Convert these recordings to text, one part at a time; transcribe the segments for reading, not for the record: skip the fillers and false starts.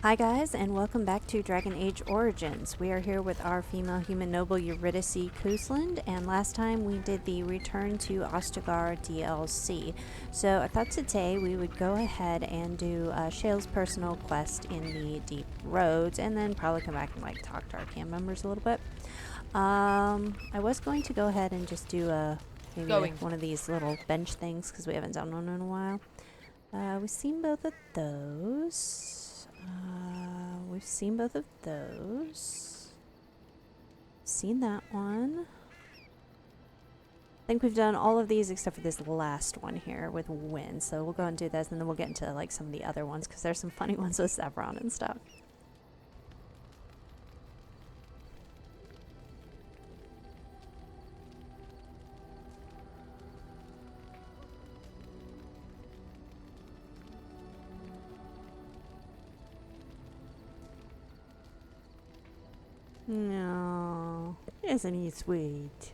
Hi guys, and welcome back to Dragon Age Origins. We are here with our female human noble Eurydice Cousland, and last time we did the Return to Ostagar DLC. So I thought today we would go ahead and do Shale's personal quest in the Deep Roads, and then probably come back and like talk to our cam members a little bit. I was going to go ahead and just do maybe one of these little bench things because we haven't done one in a while. We've seen both of those. Seen that one. I think we've done all of these except for this last one here with Win. So we'll go and do this, and then we'll get into like some of the other ones because there's some funny ones with Saffron and stuff. No, isn't he sweet?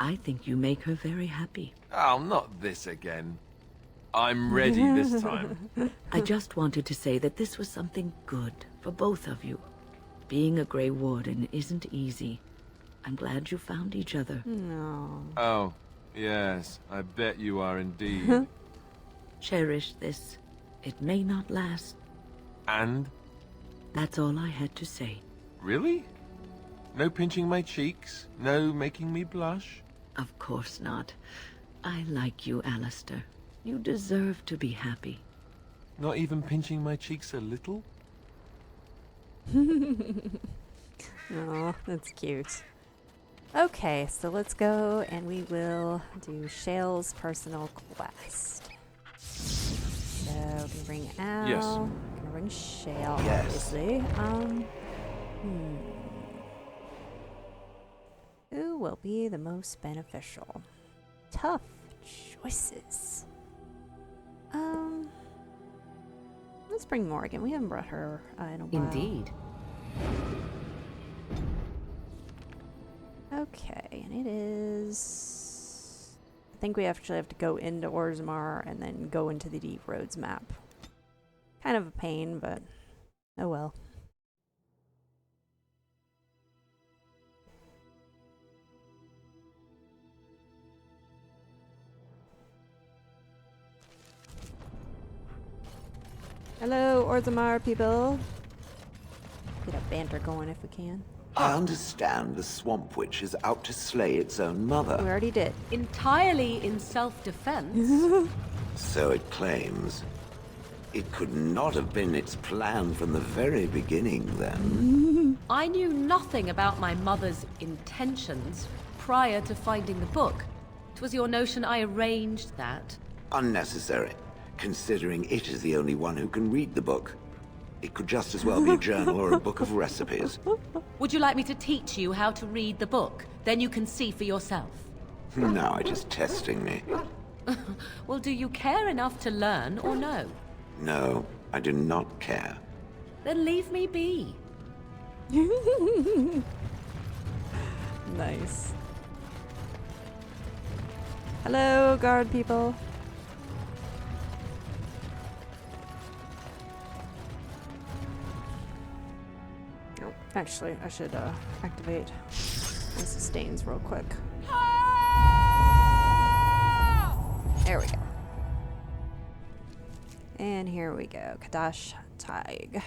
I think you make her very happy. Oh, not this again. I'm ready this time. I just wanted to say that this was something good for both of you. Being a Grey Warden isn't easy. I'm glad you found each other. No. Oh, yes, I bet you are indeed. Cherish this. It may not last. And? That's all I had to say. Really? No pinching my cheeks? No making me blush? Of course not. I like you, Alistair. You deserve to be happy. Not even pinching my cheeks a little? Oh, that's cute. Okay, so let's go and we will do Shale's personal quest. So we can bring Al. Yes. We're gonna bring Shale, Yes. obviously. Who will be the most beneficial? Tough choices. Let's bring Morgan. We haven't brought her in a while. Indeed. Okay, and it is... I think we actually have to go into Orzammar and then go into the Deep Roads map. Kind of a pain, but oh well. Hello, Orzammar people. Get a banter going if we can. I understand the Swamp Witch is out to slay its own We mother. already did. Entirely in self-defense. So it claims. It could not have been its plan from the very beginning, then. I knew nothing about my mother's intentions prior to finding the book. It was your notion I arranged that. Unnecessary, considering it is the only one who can read the book. It could just as well be a journal or a book of recipes. Would you like me to teach you how to read the book? Then you can see for yourself. Now it is testing me. Well, do you care enough to learn or no? No, I do not care. Then leave me be. Nice. Hello, guard people. Oh, actually, I should activate the sustains real quick. There we go. And here we go. Kadash Taig.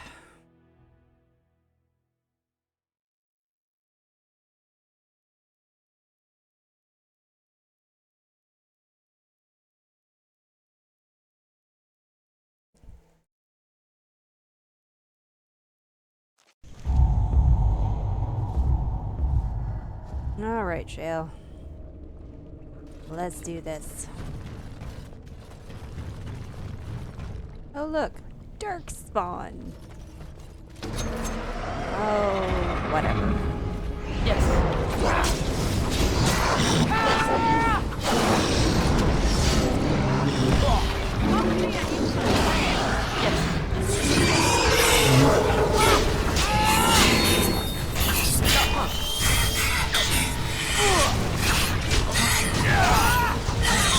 Alright, Shale. Let's do this. Oh, look. Dark spawn. Oh, whatever. Yes.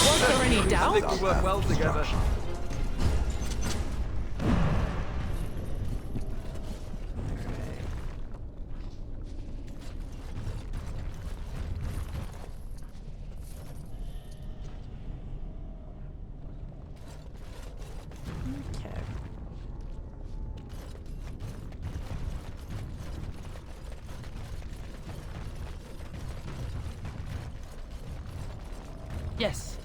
Was there any doubt? I think we work well together. Okay. Yes.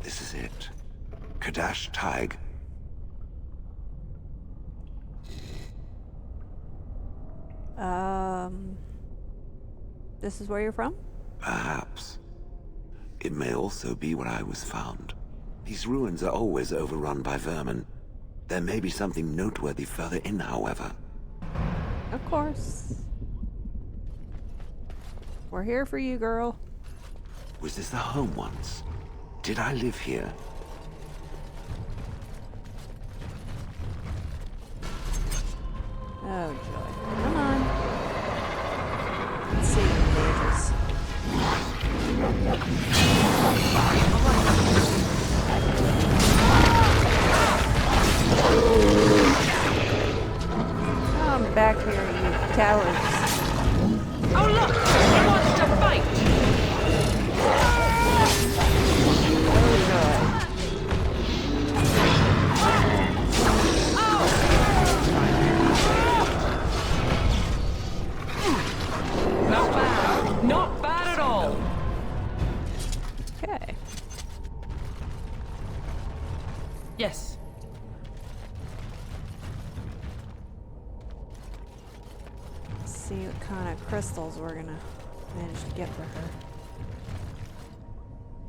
This is it. Kadash Tig. This is where you're from? Perhaps. It may also be where I was found. These ruins are always overrun by vermin. There may be something noteworthy further in, however. Of course. We're here for you, girl. Was this the home once? Did I live here? Oh, joy. Come on. Let's see the pages. Come back here, you cowards. Oh look! He wants to fight! Not bad. Not bad at all. Okay. Yes. Let's see what kind of crystals we're gonna manage to get for her.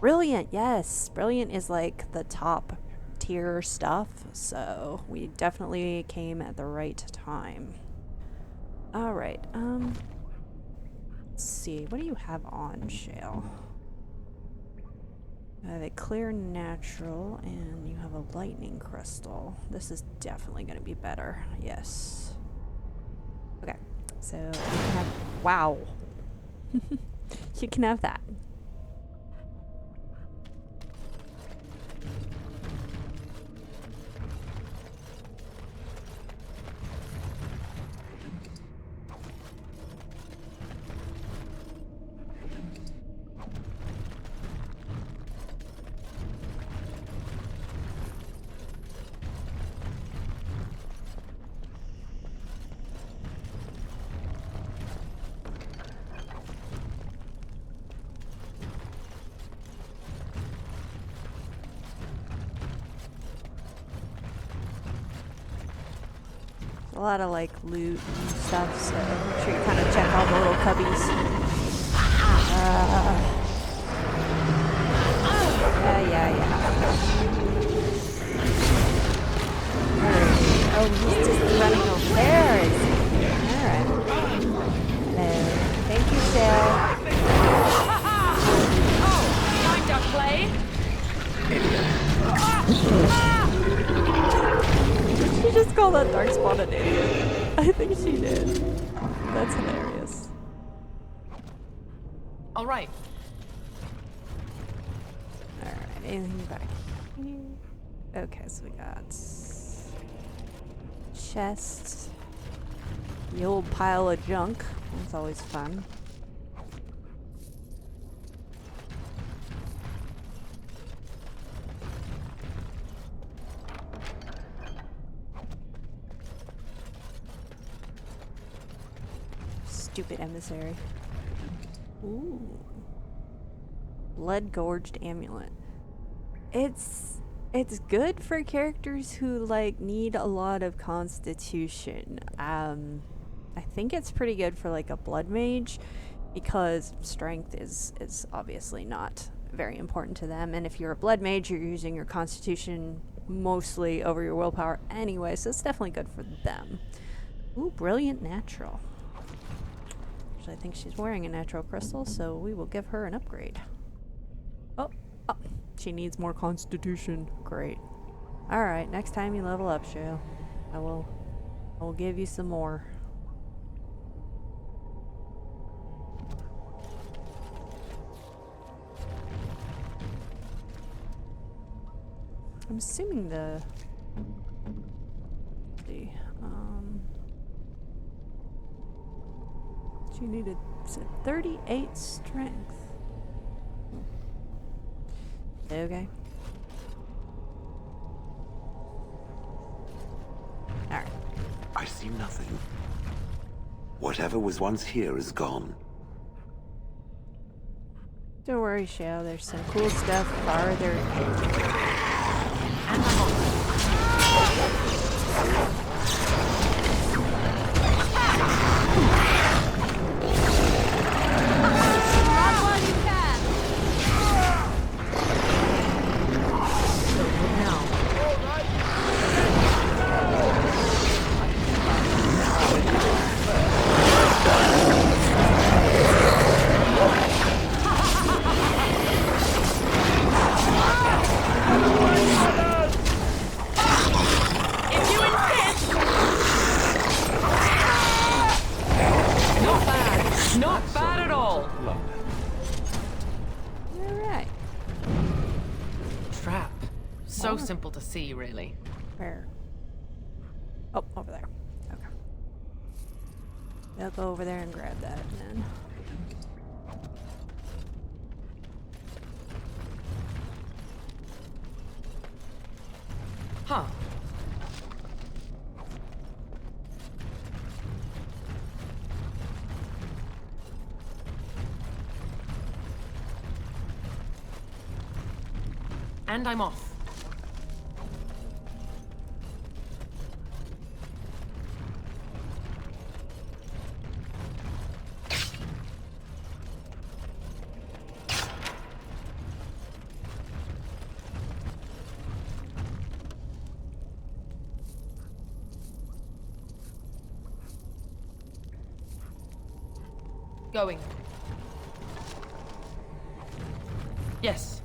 Brilliant, yes. Brilliant is like the top tier stuff, so we definitely came at the right time. Alright, let's see. What do you have on, Shale? I have a clear natural, and you have a lightning crystal. This is definitely going to be better. Yes. Okay, so you can have... Wow. You can have that. A lot of like loot and stuff, so make sure you kind of check all the little cubbies. Yeah. Alright. Oh, he's just running over there, is he? Alright. Hello. Thank you, Shale. Oh, time to play? She just called that dark spawn an idiot. I think she did. That's hilarious. All right. Alright, anything back here? Okay, so we got chest. The old pile of junk. That's always fun. Stupid emissary. Ooh. Blood Gorged Amulet. It's good for characters who like need a lot of constitution. I think it's pretty good for like a blood mage because strength is obviously not very important to them, and if you're a blood mage you're using your constitution mostly over your willpower anyway, so it's definitely good for them. Ooh, brilliant natural. Actually, I think she's wearing a natural crystal, so we will give her an upgrade. Oh, she needs more constitution. Great. Alright, next time you level up, Shale, I will give you some more. I'm assuming let's see, she needed 38 strength. Okay. Alright. I see nothing. Whatever was once here is gone. Don't worry, Shale, there's some cool stuff farther in. Simple to see, really. Where? Oh, over there. Okay. I'll go over there and grab that then. Huh. And I'm off. Going. Yes.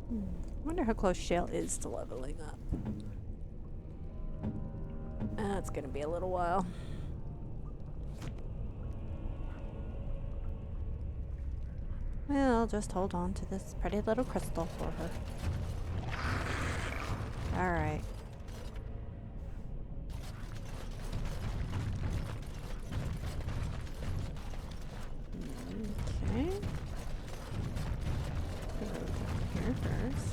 I wonder how close Shale is to leveling up. It's gonna be a little while. Well, I'll just hold on to this pretty little crystal for her. Alright. Okay. Go here first.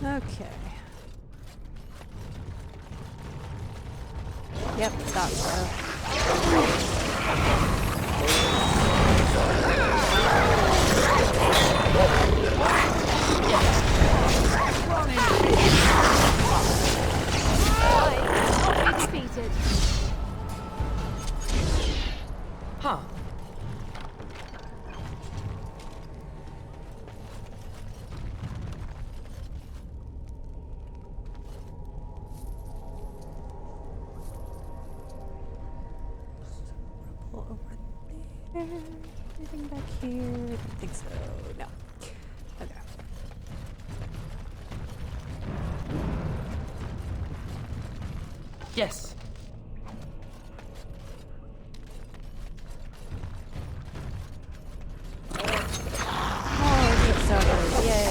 Okay. Yep, thought so. Defeated. Huh. Over there. Anything back here? I don't think so. No. Okay. Yes. Oh, deep suckers. Yay.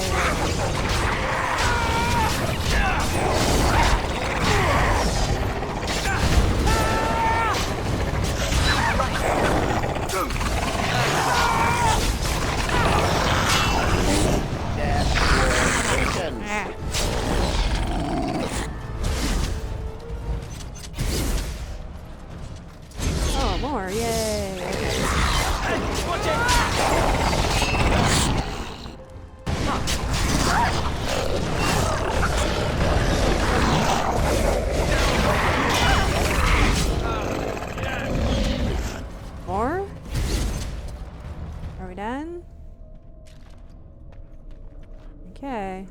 Okay.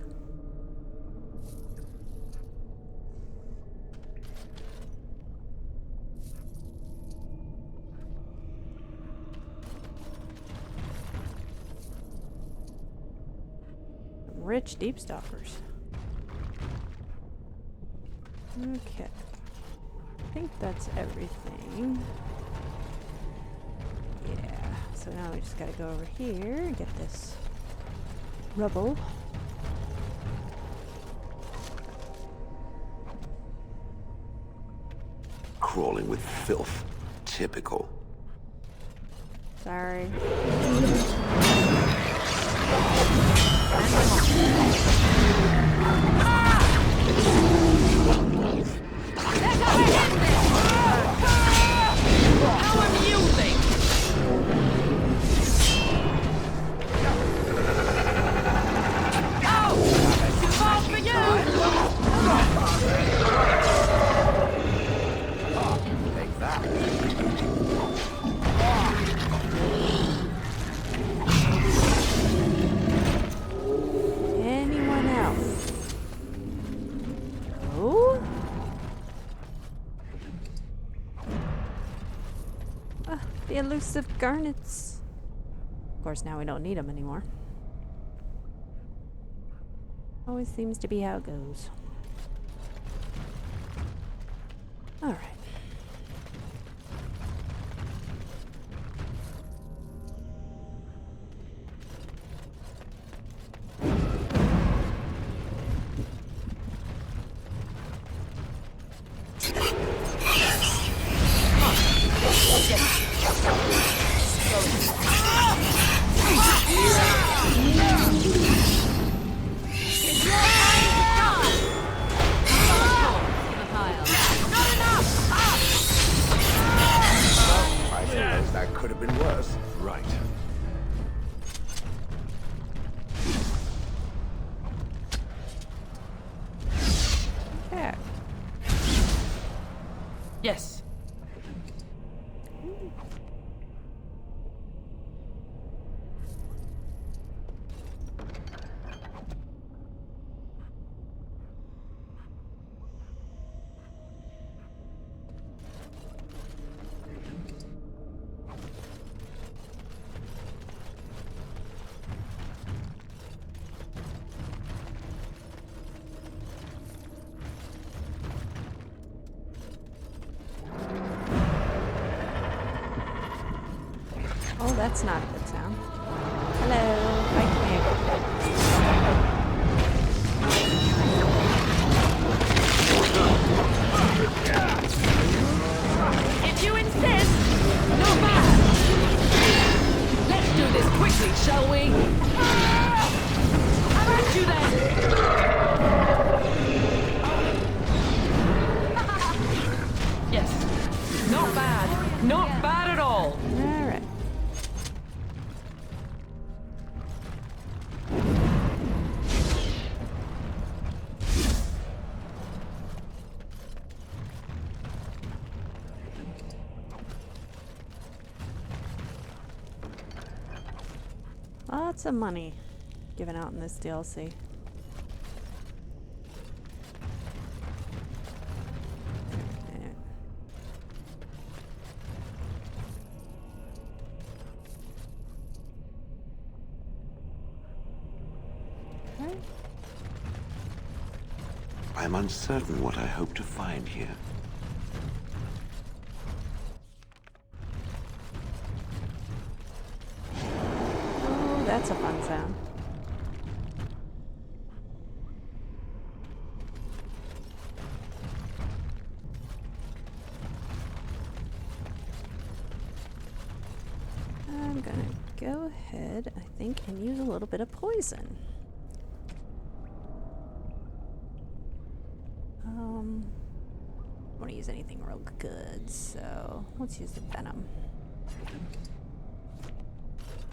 Rich deep stalkers. Okay. I think that's everything. Yeah. So now we just gotta go over here and get this rubble. Crawling with filth. Typical. Sorry. How amusing! Oh! Too far for you! Take that. Anyone else? Oh? Ah, the elusive garnets. Of course, now we don't need them anymore. Always seems to be how it goes. All right. I suppose that could have been worse. Right. Yeah. Yes. Oh, that's not a good sound. Hello. Hi, come here. If you insist, not bad. Let's do this quickly, shall we? How about you then? Yes. Not bad. Not bad at all. All right. Lots of money given out in this DLC. Okay. I'm uncertain what I hope to find here. Oh, that's a fun sound. I'm gonna go ahead, I think, and use a little bit of poison. I want to use anything real good, so let's use the venom.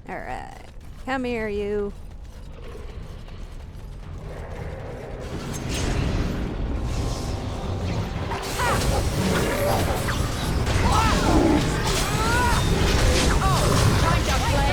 Alright, come here, you. Time to play.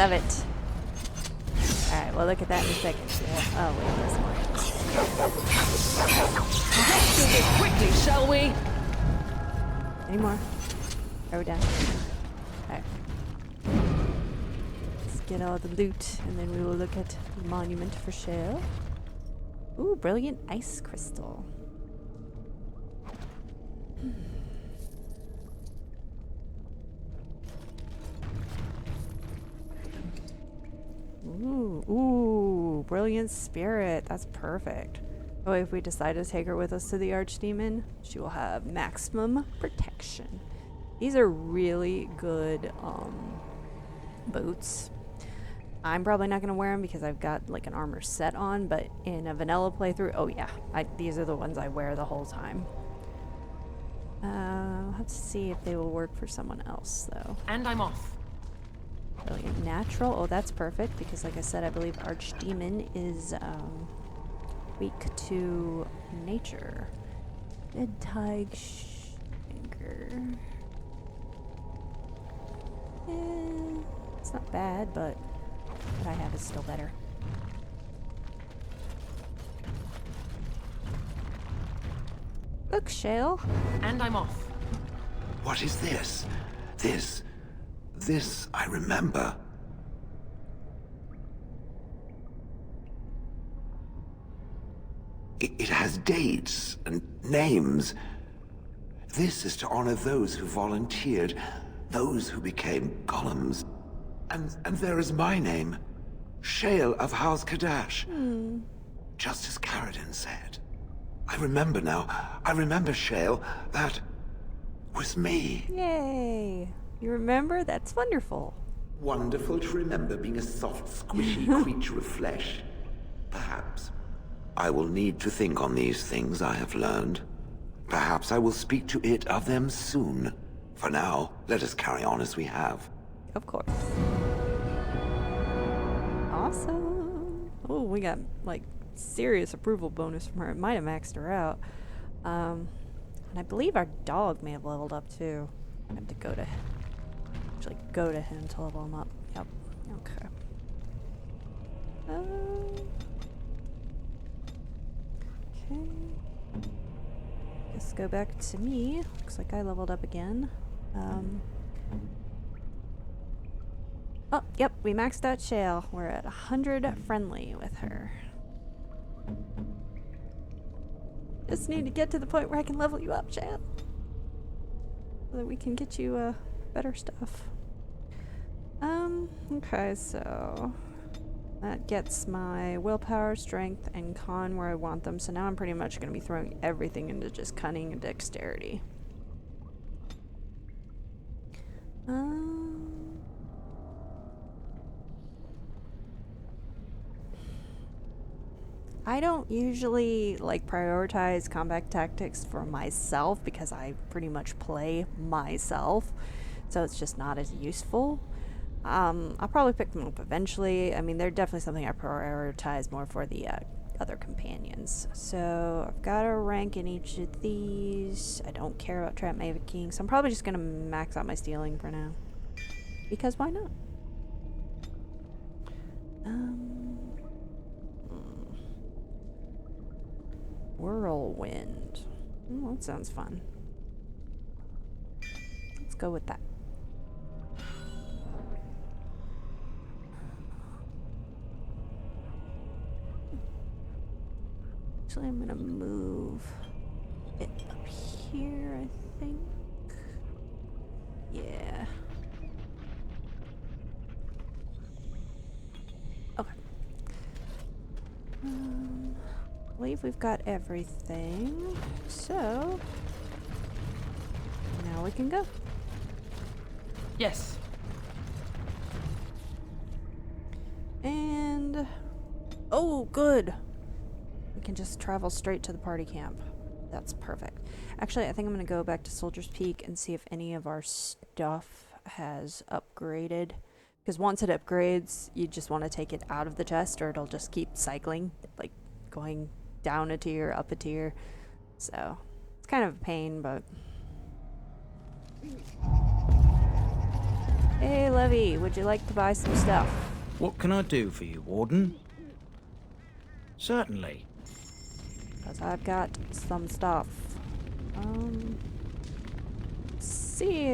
of it. Alright, we'll look at that in a second. Oh, wait, there's more. Let's do this quickly, shall we? Any more? Are we done? Alright. Let's get all the loot, and then we will look at the monument for Shale. Ooh, brilliant ice crystal. Ooh, brilliant spirit. That's perfect. Oh, if we decide to take her with us to the archdemon, she will have maximum protection. These are really good boots. I'm probably not going to wear them because I've got like an armor set on, but in a vanilla playthrough, oh yeah, these are the ones I wear the whole time. I'll have to see if they will work for someone else though. And I'm off. Brilliant natural. Oh, that's perfect because like I said, I believe archdemon is weak to nature. Dead Tig Shanker. It's not bad, but what I have is still better. Look, Shale. And I'm off. What is this? This I remember. It has dates and names. This is to honor those who volunteered, those who became golems. And there is my name, Shale of House Kadash. Just as Caradin said. I remember now. I remember, Shale. That was me. Yay. You remember? That's wonderful. Wonderful to remember being a soft, squishy creature of flesh. Perhaps. I will need to think on these things I have learned. Perhaps I will speak to it of them soon. For now, let us carry on as we have. Of course. Awesome. Oh, we got like serious approval bonus from her. It might have maxed her out. And I believe our dog may have leveled up too. I have to go to him to level him up. Yep. Okay. Okay. Let's go back to me. Looks like I leveled up again. Oh, yep, we maxed out Shale. We're at 100 friendly with her. Just need to get to the point where I can level you up, Shale. So that we can get you better stuff. Okay, so that gets my willpower, strength, and con where I want them. So now I'm pretty much going to be throwing everything into just cunning and dexterity. I don't usually like prioritize combat tactics for myself because I pretty much play myself, so it's just not as useful. I'll probably pick them up eventually. I mean, they're definitely something I prioritize more for the other companions. So I've got a rank in each of these. I don't care about Trap Mavicking, so I'm probably just gonna max out my stealing for now. Because why not? Whirlwind. Oh, that sounds fun. Let's go with that. Actually, I'm gonna move it up here, I think. Yeah. Okay. I believe we've got everything. So now we can go. Yes. And oh, good. We can just travel straight to the party camp. That's perfect. Actually, I think I'm going to go back to Soldier's Peak and see if any of our stuff has upgraded. Because once it upgrades, you just want to take it out of the chest or it'll just keep cycling, like going down a tier, up a tier. So it's kind of a pain, but Hey, Levy, would you like to buy some stuff? What can I do for you, Warden? Certainly. Because I've got some stuff. See,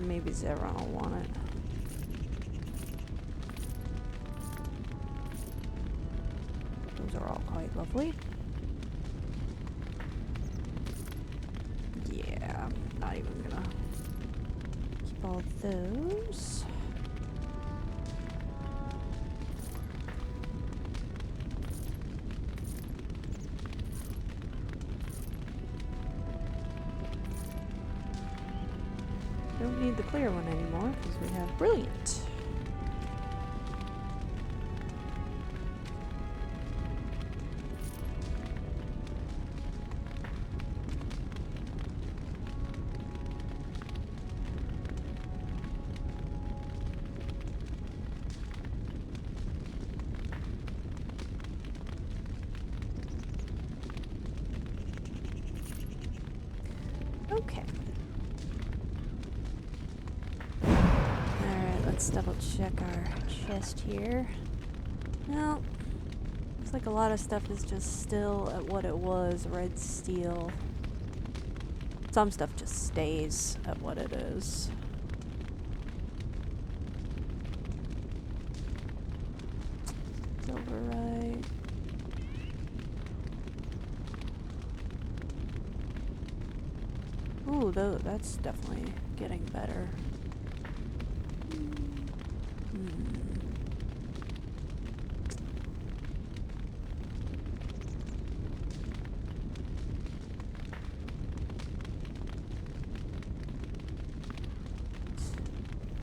maybe Zero will want it. Those are all quite lovely. Yeah, I'm not even gonna keep all those. Don't need the clear one anymore because we have Brilliant. Okay. Alright, let's double check our chest here. No. Looks like a lot of stuff is just still at what it was, red steel. Some stuff just stays at what it is. Silverite. Ooh, that's definitely getting better.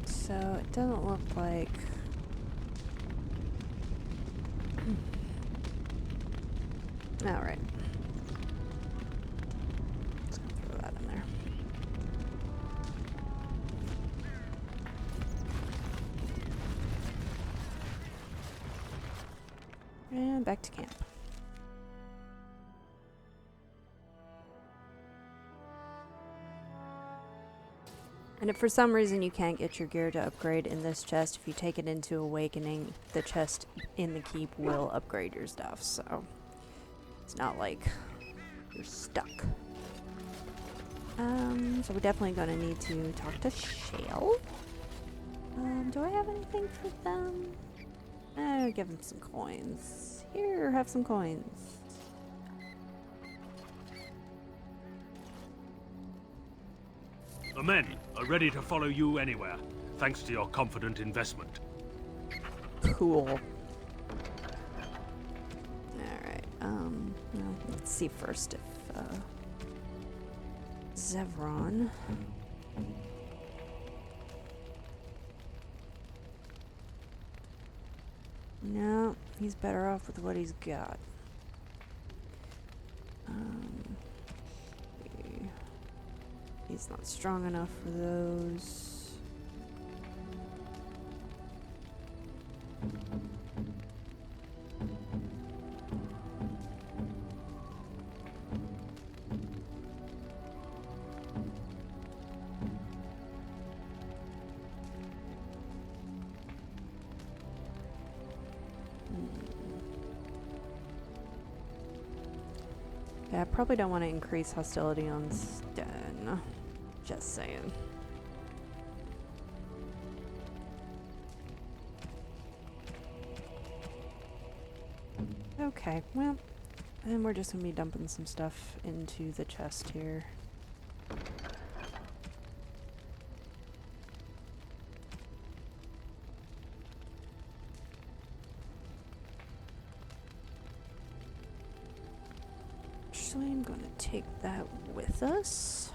So it doesn't look like... Alright. Just gonna throw that in there. And back to camp. And if for some reason you can't get your gear to upgrade in this chest, if you take it into Awakening, the chest in the keep will upgrade your stuff, so it's not like you're stuck. So we're definitely gonna need to talk to Shale. Do I have anything for them? Give them some coins. Here, have some coins. The men are ready to follow you anywhere, thanks to your confident investment. Cool. Alright, well, let's see first if, Zevron... No, he's better off with what he's got. He's not strong enough for those. Yeah, I probably don't want to increase hostility on Sten. Just saying. Okay, well, then we're just gonna be dumping some stuff into the chest here. Actually, I'm gonna take that with us.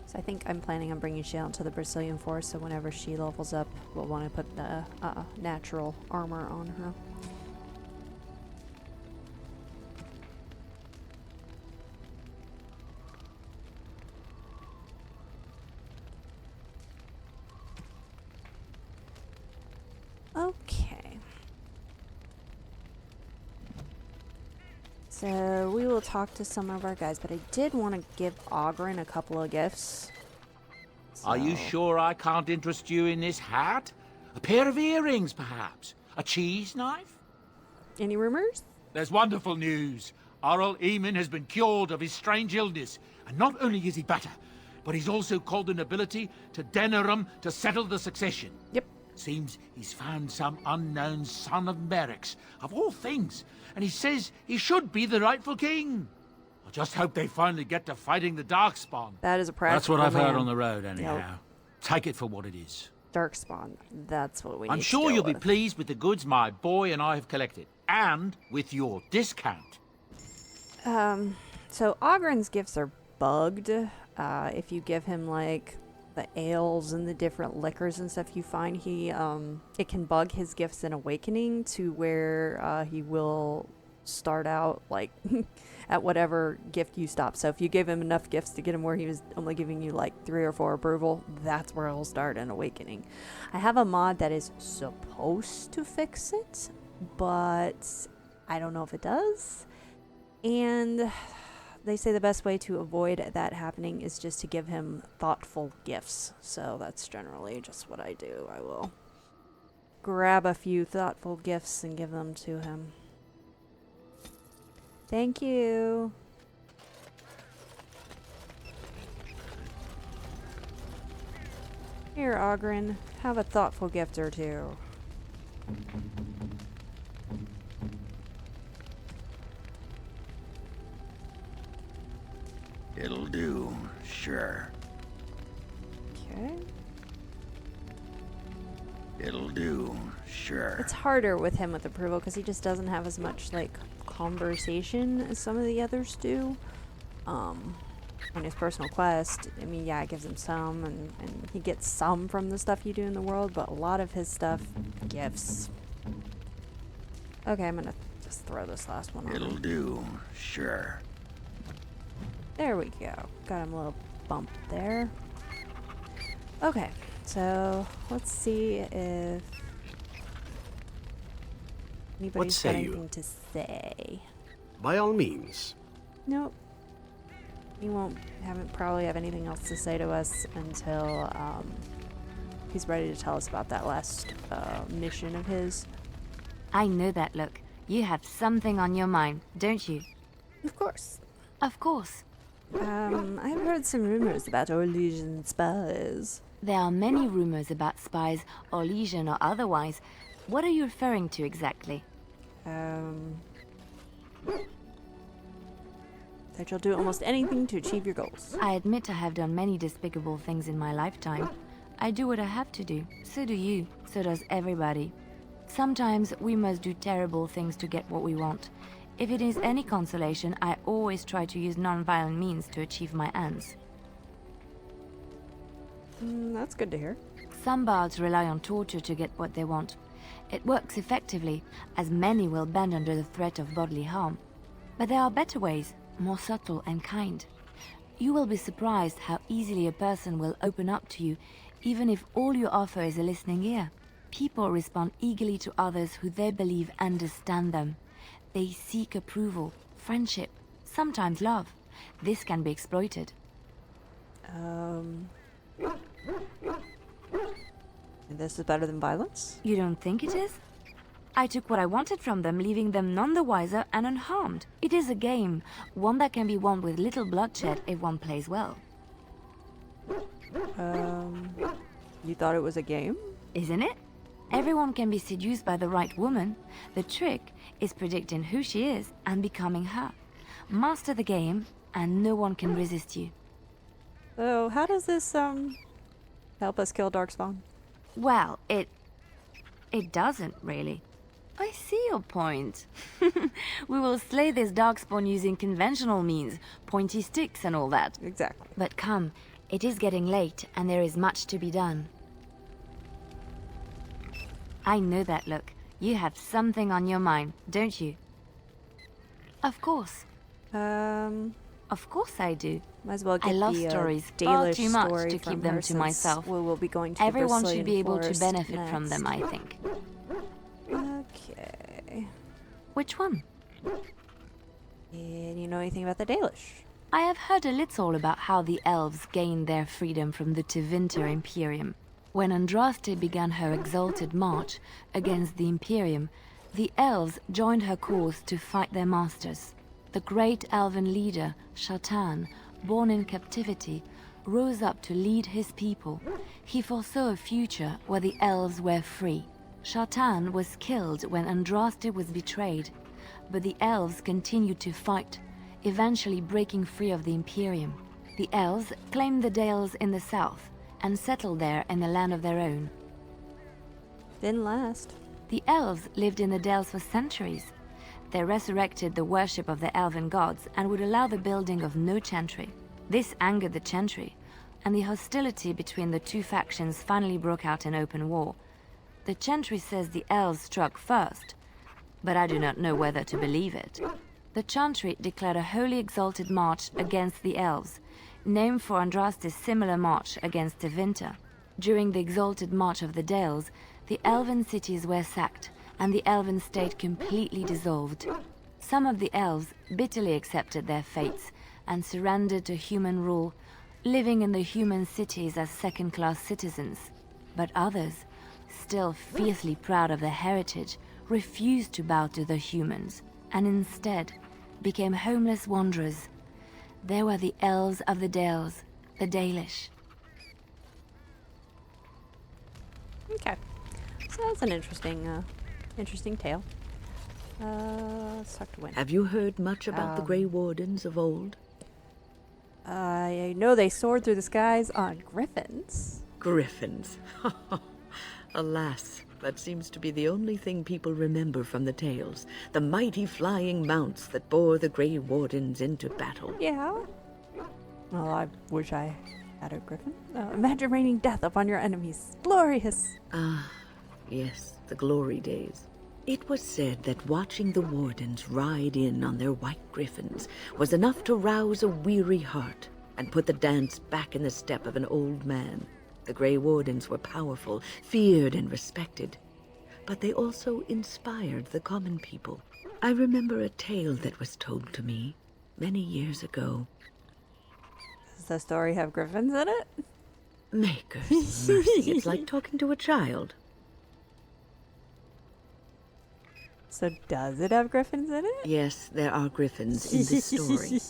So I think I'm planning on bringing she out to the Brazilian Force, so whenever she levels up, we'll want to put the natural armor on her. Okay. So we will talk to some of our guys, but I did want to give Ogren a couple of gifts. Are you So- sure I can't interest you in this hat? A pair of earrings, perhaps? A cheese knife? Any rumors? There's wonderful news. Arl Eamon has been cured of his strange illness, and not only is he better, but he's also called the nobility to Denerim to settle the succession. Yep. Seems he's found some unknown son of Merrick's, of all things, and he says he should be the rightful king. I just hope they finally get to fighting the Darkspawn. That is a practical That's what I've heard man. on the road, anyhow. Yep. Take it for what it is. Darkspawn. That's what we need I'm to sure deal you'll be with. pleased with the goods my boy and I have collected, and with your discount. So Ogren's gifts are bugged. If you give him like the ales and the different liquors and stuff you find, it can bug his gifts in Awakening to where he will start out like at whatever gift you stop. So if you give him enough gifts to get him where he was only giving you like 3 or 4 approval, that's where he'll start in Awakening. I have a mod that is supposed to fix it, but I don't know if it does. And they say the best way to avoid that happening is just to give him thoughtful gifts. So that's generally just what I do. I will grab a few thoughtful gifts and give them to him. Thank you. Here, Ogren, have a thoughtful gift or two. It'll do, sure. Okay. It'll do, sure. It's harder with him with approval because he just doesn't have as much like conversation as some of the others do. On his personal quest, I mean, yeah, it gives him some, and he gets some from the stuff you do in the world, but a lot of his stuff, gifts. Okay, I'm gonna just throw this last one on. It'll do, sure. There we go. Got him a little bump there. Okay, so let's see if anybody's got say you? anything to say. By all means. Nope. He probably have anything else to say to us until he's ready to tell us about that last mission of his. I know that look. You have something on your mind, don't you? Of course. Of course. I've heard some rumors about Orlesian spies. There are many rumors about spies, or legion or otherwise. What are you referring to exactly? That you'll do almost anything to achieve your goals. I admit I have done many despicable things in my lifetime. I do what I have to do. So do you. So does everybody. Sometimes we must do terrible things to get what we want. If it is any consolation, I always try to use non-violent means to achieve my ends. That's good to hear. Some bards rely on torture to get what they want. It works effectively, as many will bend under the threat of bodily harm. But there are better ways, more subtle and kind. You will be surprised how easily a person will open up to you, even if all you offer is a listening ear. People respond eagerly to others who they believe understand them. They seek approval, friendship, sometimes love. This can be exploited. This is better than violence? You don't think it is? I took what I wanted from them, leaving them none the wiser and unharmed. It is a game, one that can be won with little bloodshed if one plays well. You thought it was a game? Isn't it? Everyone can be seduced by the right woman. The trick is predicting who she is and becoming her. Master the game, and no one can resist you. So, how does this, help us kill Darkspawn? Well, it doesn't, really. I see your point. We will slay this Darkspawn using conventional means, pointy sticks and all that. Exactly. But come, it is getting late, and there is much to be done. I know that look. You have something on your mind, don't you? Of course. Of course I do. Might as well get I love the, stories far Dalish too much story to from keep them her to since myself. We will be going to Everyone the should be able to Forest benefit from them, next. I think. Okay. Which one? And you know anything about the Dalish? I have heard a little about how the elves gained their freedom from the Tevinter Imperium. When Andraste began her exalted march against the Imperium, the elves joined her cause to fight their masters. The great elven leader, Shatan, born in captivity, rose up to lead his people. He foresaw a future where the elves were free. Shatan was killed when Andraste was betrayed, but the elves continued to fight, eventually breaking free of the Imperium. The elves claimed the Dales in the south and settled there in a land of their own. Didn't last. The elves lived in the Dales for centuries. They resurrected the worship of the elven gods and would allow the building of no chantry. This angered the chantry, and the hostility between the two factions finally broke out in open war. The chantry says the elves struck first, but I do not know whether to believe it. The chantry declared a wholly exalted march against the elves, named for Andraste's similar march against Tevinter. During the exalted march of the Dales, the elven cities were sacked, and the elven state completely dissolved. Some of the elves bitterly accepted their fates and surrendered to human rule, living in the human cities as second-class citizens. But others, still fiercely proud of their heritage, refused to bow to the humans, and instead became homeless wanderers. They were the elves of the Dales, the Dalish. Okay. So that's an interesting tale. Let's talk to Wynn. Have you heard much about the Grey Wardens of old? I know they soared through the skies on griffins. Griffins. Alas, that seems to be the only thing people remember from the tales. The mighty flying mounts that bore the Grey Wardens into battle. Yeah. Well, I wish I had a griffin. Imagine raining death upon your enemies. Glorious. Ah, yes, the glory days. It was said that watching the Wardens ride in on their white griffins was enough to rouse a weary heart and put the dance back in the step of an old man. The Grey Wardens were powerful, feared and respected, but they also inspired the common people. I remember a tale that was told to me many years ago. Does the story have griffins in it? Maker's mercy, it's like talking to a child. So does it have griffins in it? Yes, there are griffins in this story.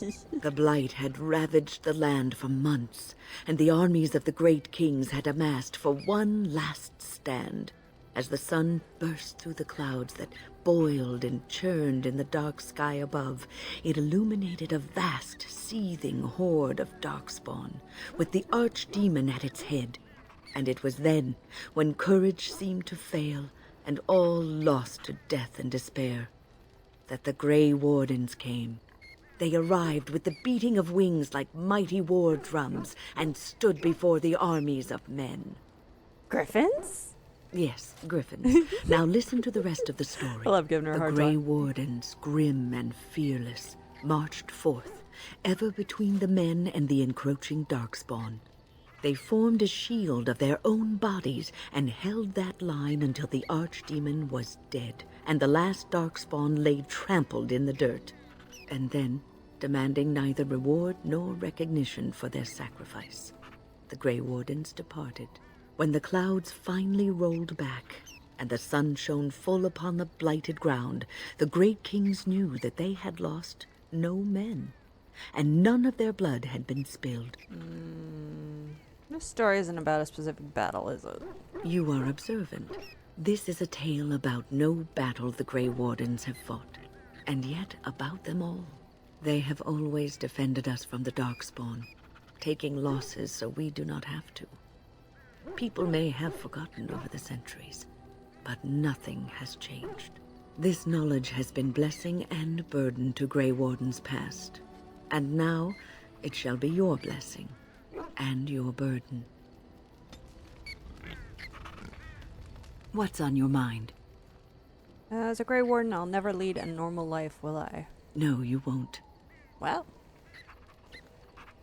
The Blight had ravaged the land for months, and the armies of the great kings had amassed for one last stand. As the sun burst through the clouds that boiled and churned in the dark sky above, it illuminated a vast, seething horde of darkspawn, with the archdemon at its head. And it was then, when courage seemed to fail, and all lost to death and despair, that the Grey Wardens came. They arrived with the beating of wings like mighty war drums and stood before the armies of men. Griffins? Yes, griffins. Now listen to the rest of the story. I love giving her a hard time. The Grey time. Wardens, grim and fearless, marched forth, ever between the men and the encroaching darkspawn. They formed a shield of their own bodies and held that line until the archdemon was dead and the last darkspawn lay trampled in the dirt. And then, demanding neither reward nor recognition for their sacrifice, the Grey Wardens departed. When the clouds finally rolled back and the sun shone full upon the blighted ground, the great kings knew that they had lost no men, and none of their blood had been spilled. This story isn't about a specific battle, is it? You are observant. This is a tale about no battle the Grey Wardens have fought, and yet about them all. They have always defended us from the Darkspawn, taking losses so we do not have to. People may have forgotten over the centuries, but nothing has changed. This knowledge has been blessing and burden to Grey Wardens past, and now it shall be your blessing and your burden. What's on your mind? As a Grey Warden, I'll never lead a normal life, will I? No, you won't. Well.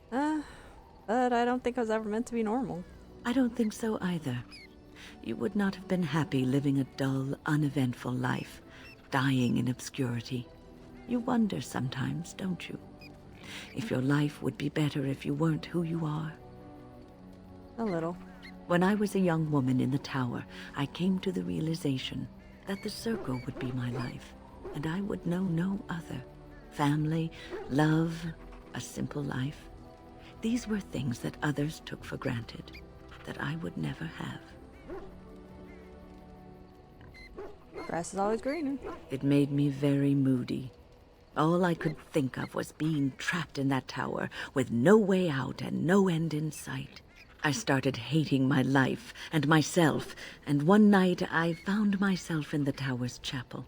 But I don't think I was ever meant to be normal. I don't think so either. You would not have been happy living a dull, uneventful life, dying in obscurity. You wonder sometimes, don't you? If your life would be better if you weren't who you are. A little. When I was a young woman in the tower, I came to the realization that the circle would be my life, and I would know no other. Family, love, a simple life. These were things that others took for granted, that I would never have. Grass is always greener. It made me very moody. All I could think of was being trapped in that tower with no way out and no end in sight. I started hating my life and myself, and one night I found myself in the tower's chapel.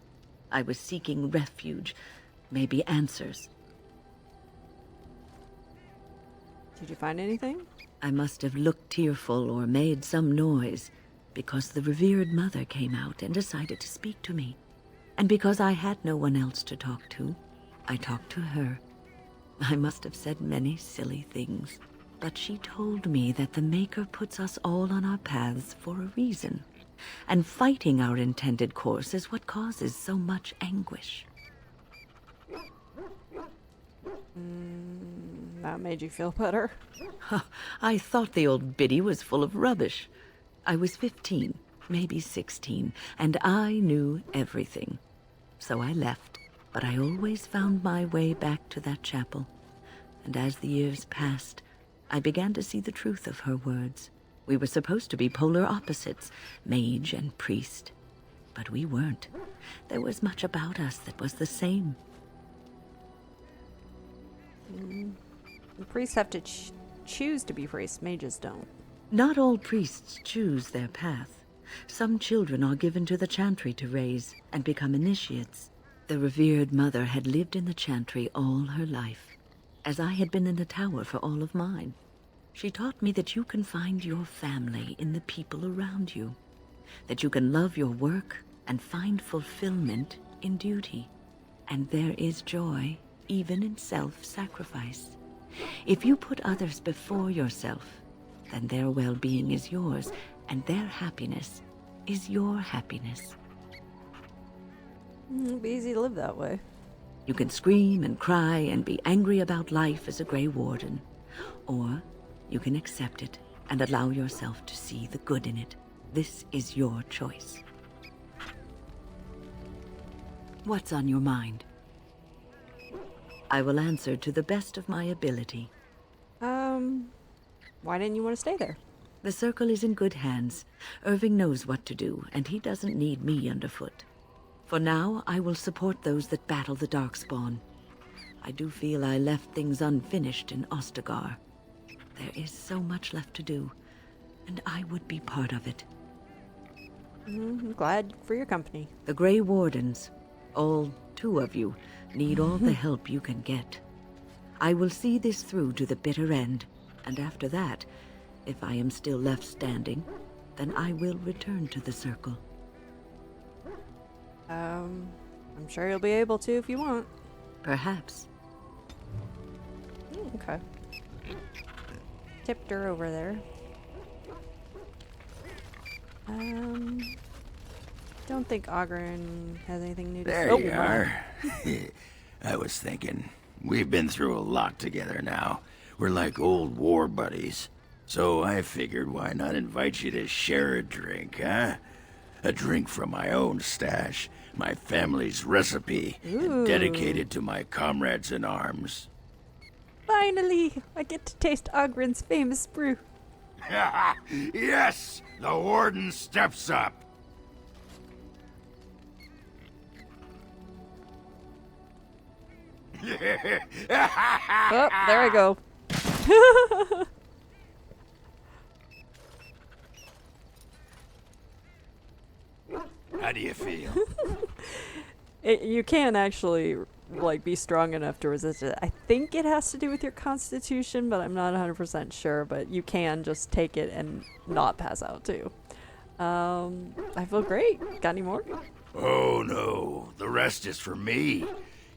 I was seeking refuge, maybe answers. Did you find anything? I must have looked tearful or made some noise, because the revered mother came out and decided to speak to me. And because I had no one else to talk to, I talked to her. I must have said many silly things, but she told me that the Maker puts us all on our paths for a reason, and fighting our intended course is what causes so much anguish. That made you feel better? I thought the old biddy was full of rubbish. I was 15, maybe 16, and I knew everything. So I left, but I always found my way back to that chapel. And as the years passed, I began to see the truth of her words. We were supposed to be polar opposites, mage and priest. But we weren't. There was much about us that was the same. The priests have to choose to be priests. Mages don't. Not all priests choose their path. Some children are given to the chantry to raise and become initiates. The revered mother had lived in the chantry all her life, as I had been in the tower for all of mine. She taught me that you can find your family in the people around you, that you can love your work and find fulfillment in duty. And there is joy even in self-sacrifice. If you put others before yourself, then their well-being is yours, and their happiness is your happiness. It'd be easy to live that way. You can scream and cry and be angry about life as a Grey Warden, or you can accept it and allow yourself to see the good in it. This is your choice. What's on your mind? I will answer to the best of my ability. Why didn't you want to stay there? The circle is in good hands. Irving knows what to do, and he doesn't need me underfoot. For now, I will support those that battle the Darkspawn. I do feel I left things unfinished in Ostagar. There is so much left to do, and I would be part of it. I'm glad for your company. The Grey Wardens, all 2 of you, need all the help you can get. I will see this through to the bitter end, and after that, if I am still left standing, then I will return to the circle. I'm sure you'll be able to if you want. Perhaps. Okay. Tipped her over there. Don't think Ogren has anything new to say. There you are. I was thinking, we've been through a lot together now. We're like old war buddies. So I figured why not invite you to share a drink, huh? A drink from my own stash, my family's recipe, and dedicated to my comrades in arms. Finally, I get to taste Ogren's famous brew. Yes! The warden steps up! Oh, there I go. How do you feel? You can actually, like, be strong enough to resist it. I think it has to do with your constitution, but I'm not 100% sure. But you can just take it and not pass out, too. I feel great. Got any more? Oh, no. The rest is for me.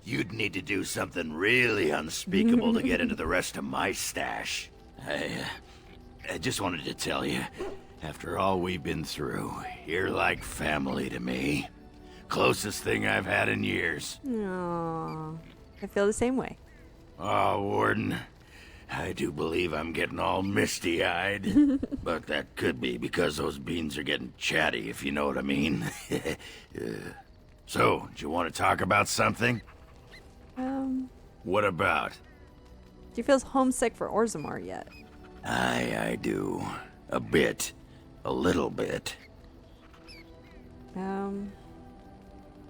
You'd need to do something really unspeakable to get into the rest of my stash. I just wanted to tell you, after all we've been through, you're like family to me. Closest thing I've had in years. Aww. I feel the same way. Oh, Warden. I do believe I'm getting all misty-eyed. But that could be because those beans are getting chatty, if you know what I mean. So, do you want to talk about something? What about? Do you feel homesick for Orzammar yet? I do. A bit. A little bit.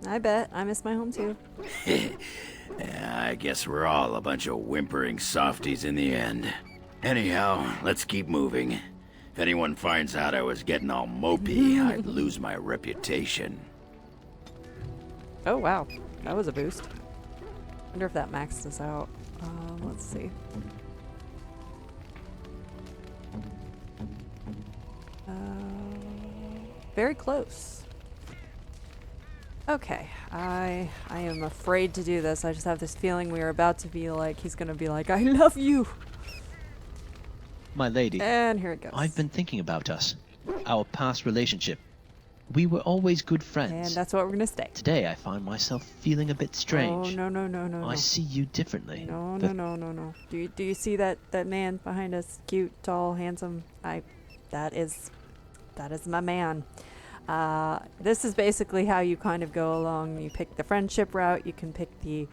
I bet. I miss my home too. I guess we're all a bunch of whimpering softies in the end. Anyhow, let's keep moving. If anyone finds out I was getting all mopey, I'd lose my reputation. Oh wow, that was a boost. Wonder if that maxed us out. Let's see. Very close. Okay, I am afraid to do this. I just have this feeling we are about to be like, he's gonna be like, I love you! My lady. And here it goes. I've been thinking about us. Our past relationship. We were always good friends. And that's what we're gonna stay. Today I find myself feeling a bit strange. Oh, no. I see you differently. No. Do you see that man behind us? Cute, tall, handsome. That is my man. This is basically how you kind of go along. You pick the friendship route, you can pick the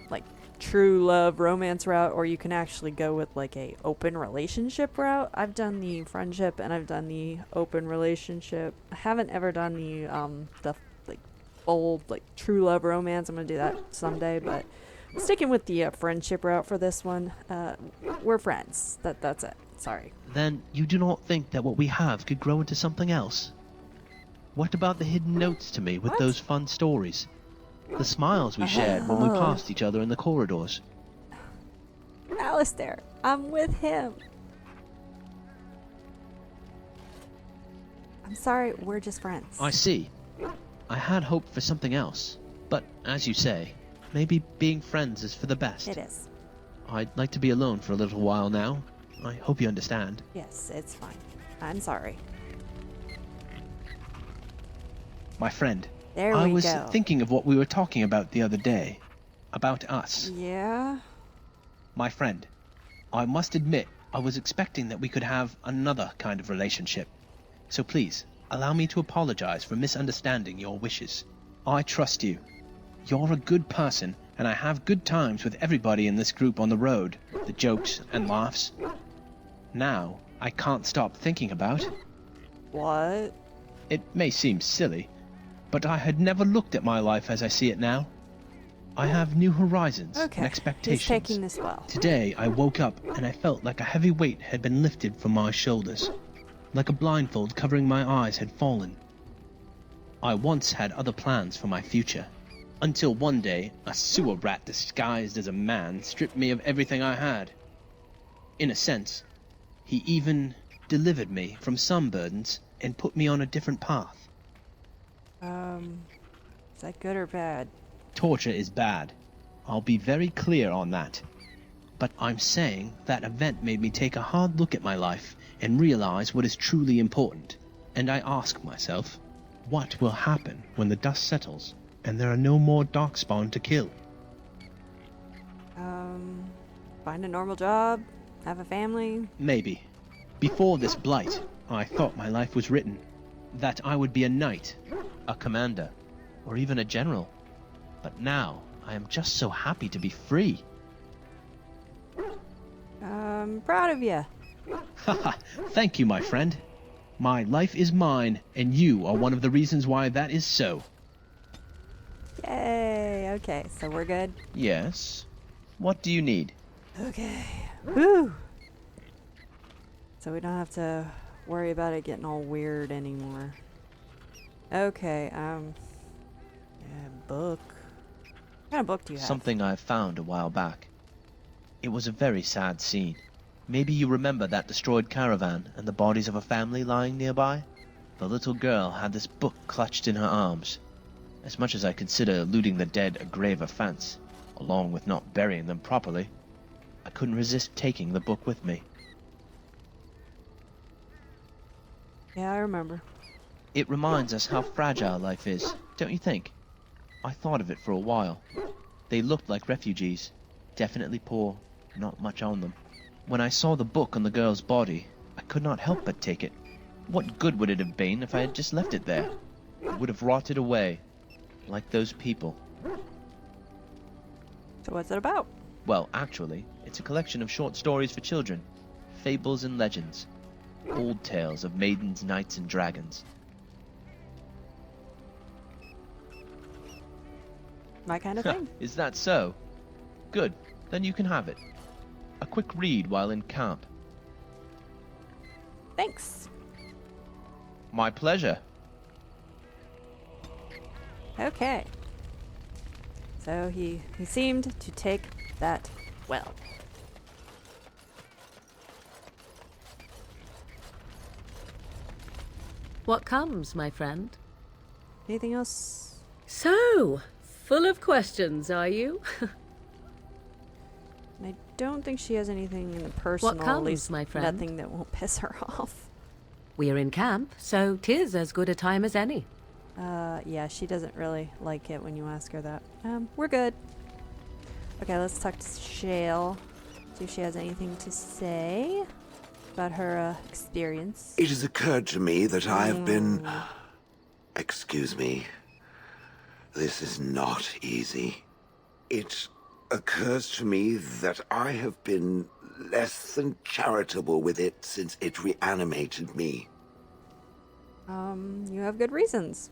like true love romance route, or you can actually go with like a open relationship route. I've done the friendship and I've done the open relationship. I haven't ever done the like old like true love romance. I'm gonna do that someday, but I'm sticking with the friendship route for this one. We're friends. That's it. Sorry. Then you do not think that what we have could grow into something else? What about the hidden notes to me with those fun stories? The smiles we shared when we passed each other in the corridors. Alistair, I'm with him. I'm sorry, we're just friends. I see. I had hoped for something else. But, as you say, maybe being friends is for the best. It is. I'd like to be alone for a little while now. I hope you understand. Yes, it's fine. I'm sorry. My friend. There we go. I was thinking of what we were talking about the other day. About us. Yeah? My friend, I must admit, I was expecting that we could have another kind of relationship. So please, allow me to apologize for misunderstanding your wishes. I trust you. You're a good person, and I have good times with everybody in this group on the road. The jokes and laughs. Now, I can't stop thinking about... What? It may seem silly, but I had never looked at my life as I see it now. I have new horizons and expectations. He's taking this well. Today, I woke up and I felt like a heavy weight had been lifted from my shoulders. Like a blindfold covering my eyes had fallen. I once had other plans for my future. Until one day, a sewer rat disguised as a man stripped me of everything I had. In a sense, he even delivered me from some burdens and put me on a different path. Is that good or bad? Torture is bad. I'll be very clear on that. But I'm saying that event made me take a hard look at my life and realize what is truly important. And I ask myself, what will happen when the dust settles and there are no more darkspawn to kill? Find a normal job, have a family. Maybe. Before this blight, I thought my life was written. That I would be a knight, a commander, or even a general. But now, I am just so happy to be free. Proud of you. Haha, thank you, my friend. My life is mine, and you are one of the reasons why that is so. Yay, okay, so we're good? Yes. What do you need? Okay. Whew. So we don't have to worry about it getting all weird anymore. Okay, yeah, book. What kind of book do you have? Something I found a while back. It was a very sad scene. Maybe you remember that destroyed caravan and the bodies of a family lying nearby? The little girl had this book clutched in her arms. As much as I consider looting the dead a grave offense, along with not burying them properly, I couldn't resist taking the book with me. Yeah, I remember. It reminds us how fragile life is, don't you think? I thought of it for a while. They looked like refugees. Definitely poor, not much on them. When I saw the book on the girl's body, I could not help but take it. What good would it have been if I had just left it there? It would have rotted away, like those people. So what's it about? Well, actually, it's a collection of short stories for children. Fables and legends. Old tales of maidens, knights, and dragons. My kind of thing. Is that so? Good, then you can have it. A quick read while in camp. Thanks. My pleasure. Okay. So he seemed to take that well. What comes, my friend? Anything else? So, full of questions, are you? I don't think she has anything in the personal. What comes, at least my friend? nothing that won't piss her off. We're in camp, so 'tis as good a time as any. Yeah, she doesn't really like it when you ask her that. We're good. Okay, let's talk to Shale. See if she has anything to say about her experience. It has occurred to me that I have been... Excuse me. This is not easy. It occurs to me that I have been less than charitable with it since it reanimated me. You have good reasons.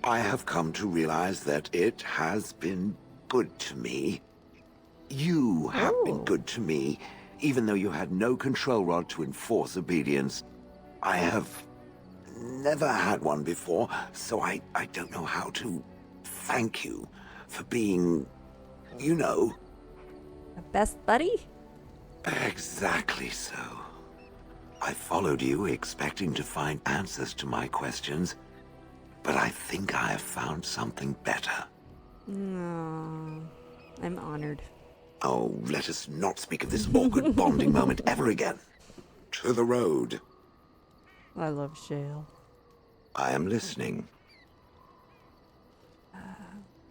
I have come to realize that it has been good to me. You have been good to me, even though you had no control rod to enforce obedience. I have never had one before, so I don't know how to thank you for being, you know... A best buddy? Exactly so. I followed you, expecting to find answers to my questions, but I think I have found something better. No, I'm honored. Oh, let us not speak of this awkward bonding moment ever again. To the road. I love Shale. I am listening.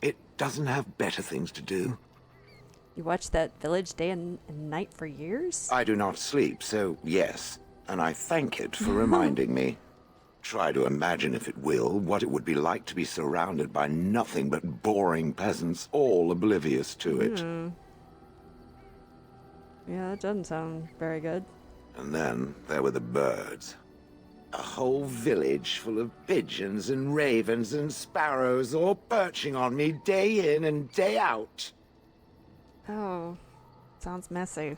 It doesn't have better things to do. You watched that village day and night for years? I do not sleep, so yes. And I thank it for reminding me. Try to imagine, if it will, what it would be like to be surrounded by nothing but boring peasants, all oblivious to it. Yeah, that doesn't sound very good. And then there were the birds. A whole village full of pigeons and ravens and sparrows all perching on me day in and day out. Oh, sounds messy.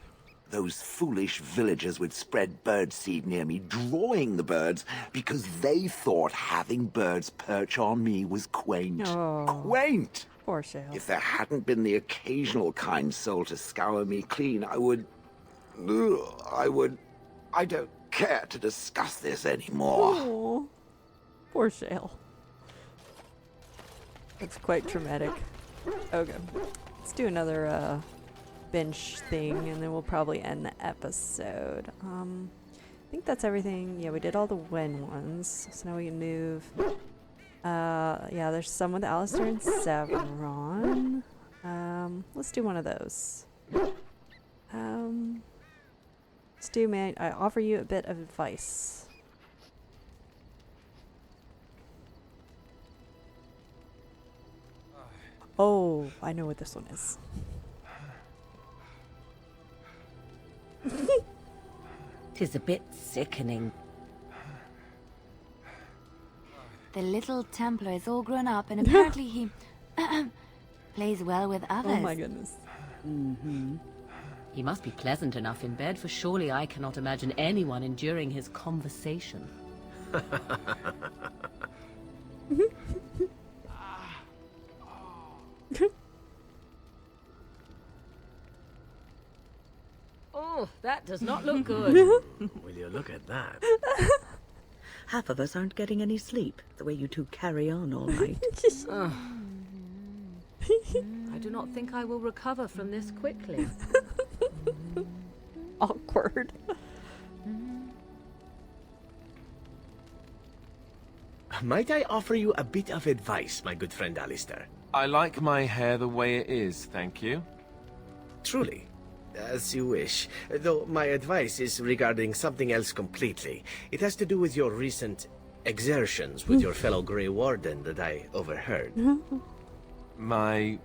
Those foolish villagers would spread birdseed near me, drawing the birds, because they thought having birds perch on me was quaint. Oh, quaint! Poor Shale. If there hadn't been the occasional kind soul to scour me clean, I don't care to discuss this anymore. Oh, poor Shale. That's quite traumatic. Okay, let's do another bench thing, and then we'll probably end the episode. I think that's everything. Yeah, we did all the Wen ones, so now we can move. Yeah, there's some with Alistair and Severon. Let's do one of those. Stu, may I offer you a bit of advice? Oh, I know what this one is. Tis a bit sickening. The little Templar is all grown up, and apparently he plays well with others. Oh my goodness. He must be pleasant enough in bed, for surely I cannot imagine anyone enduring his conversation. Oh, that does not look good. Will you look at that? Half of us aren't getting any sleep, the way you two carry on all night. I do not think I will recover from this quickly. Awkward. Might I offer you a bit of advice, my good friend Alistair? I like my hair the way it is, thank you. Truly. As you wish. Though my advice is regarding something else completely. It has to do with your recent exertions with your fellow Grey Warden that I overheard. My...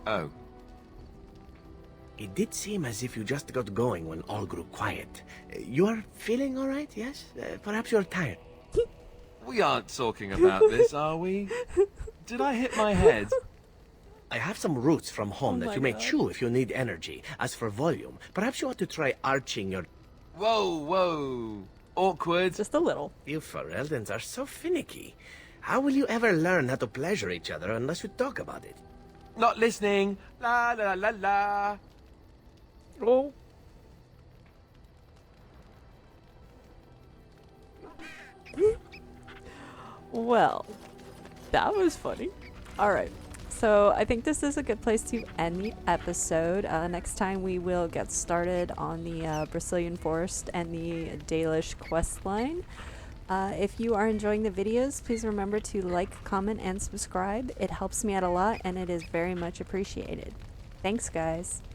Oh. It did seem as if you just got going when all grew quiet. You are feeling all right, yes? Perhaps you're tired. We aren't talking about this, are we? Did I hit my head? I have some roots from home that you may chew if you need energy. As for volume, perhaps you ought to try arching your... Whoa, whoa. Awkward. Just a little. You Fereldans are so finicky. How will you ever learn how to pleasure each other unless you talk about it? Not listening. La la la la. Oh. Well, that was funny. Alright, so I think this is a good place to end the episode. Next time we will get started on the Brazilian Forest and the Dalish quest line. If you are enjoying the videos, please remember to like, comment, and subscribe. It helps me out a lot and it is very much appreciated. Thanks, guys.